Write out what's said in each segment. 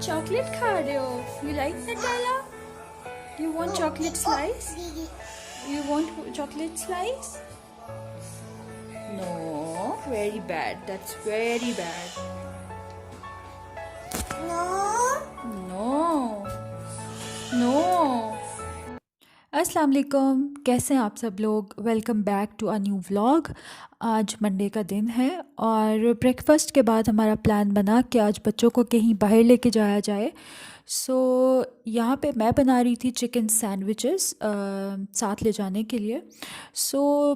Chocolate खा रहे हो? You like Nutella? You want chocolate slice? You want chocolate slice? No, very bad. That's very bad. No. No. अस्सलाम वालेकुम, कैसे हैं आप सब लोग। Welcome back to a new vlog. आज मंडे का दिन है और ब्रेकफास्ट के बाद हमारा प्लान बना कि आज बच्चों को कहीं बाहर लेके जाया जाए। यहाँ पे मैं बना रही थी चिकन सैंडविचेस साथ ले जाने के लिए।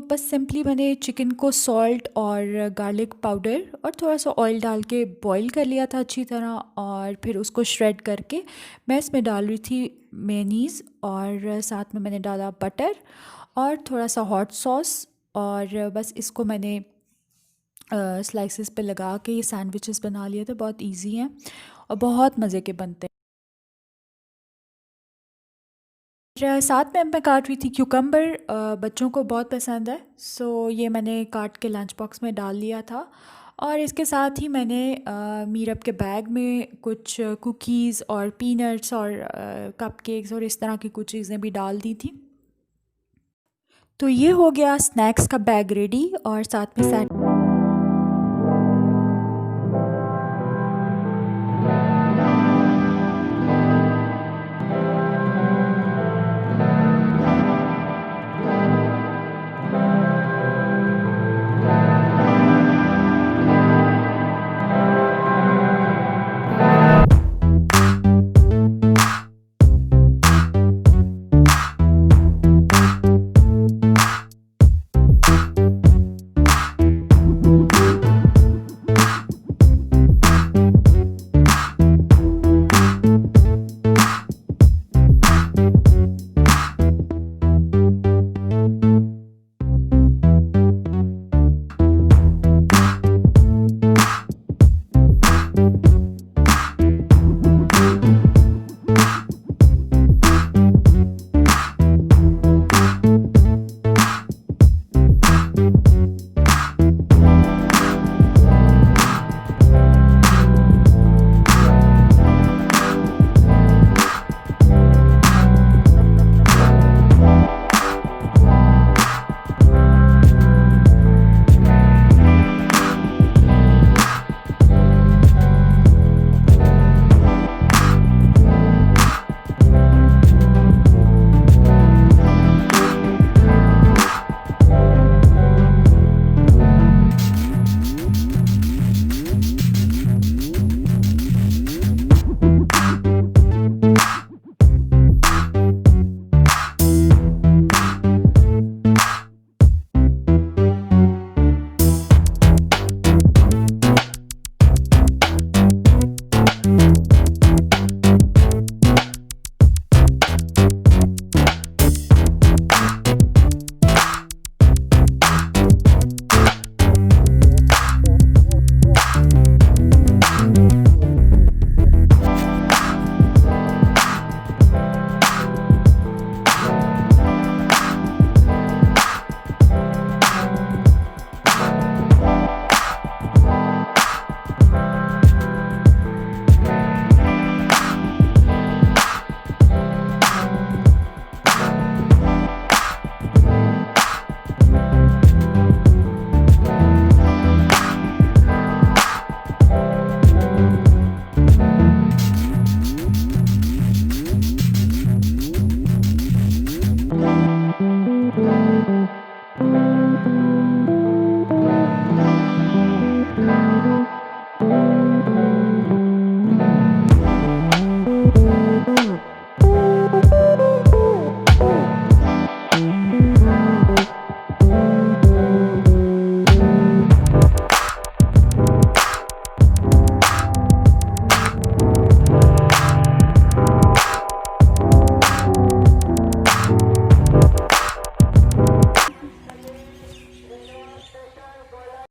बस सिंपली मैंने चिकन को सॉल्ट और गार्लिक पाउडर और थोड़ा सा ऑयल डाल के बॉईल कर लिया था अच्छी तरह, और फिर उसको श्रेड करके मैं इसमें डाल रही थी मेयोनीज़, और साथ में मैंने डाला बटर और थोड़ा सा हॉट सॉस, और बस इसको मैंने स्लाइसेस पे लगा के ये सैंडविचेस बना लिए थे। बहुत इजी हैं और बहुत मज़े के बनते हैं। साथ में मैं काट रही थी क्यूकम्बर, बच्चों को बहुत पसंद है। ये मैंने काट के लंच बॉक्स में डाल लिया था, और इसके साथ ही मैंने मीरब के बैग में कुछ कुकीज़ और पीनट्स और कपकेक्स और इस तरह की कुछ चीज़ें भी डाल दी थी। तो ये हो गया स्नैक्स का बैग रेडी, और साथ में सैंड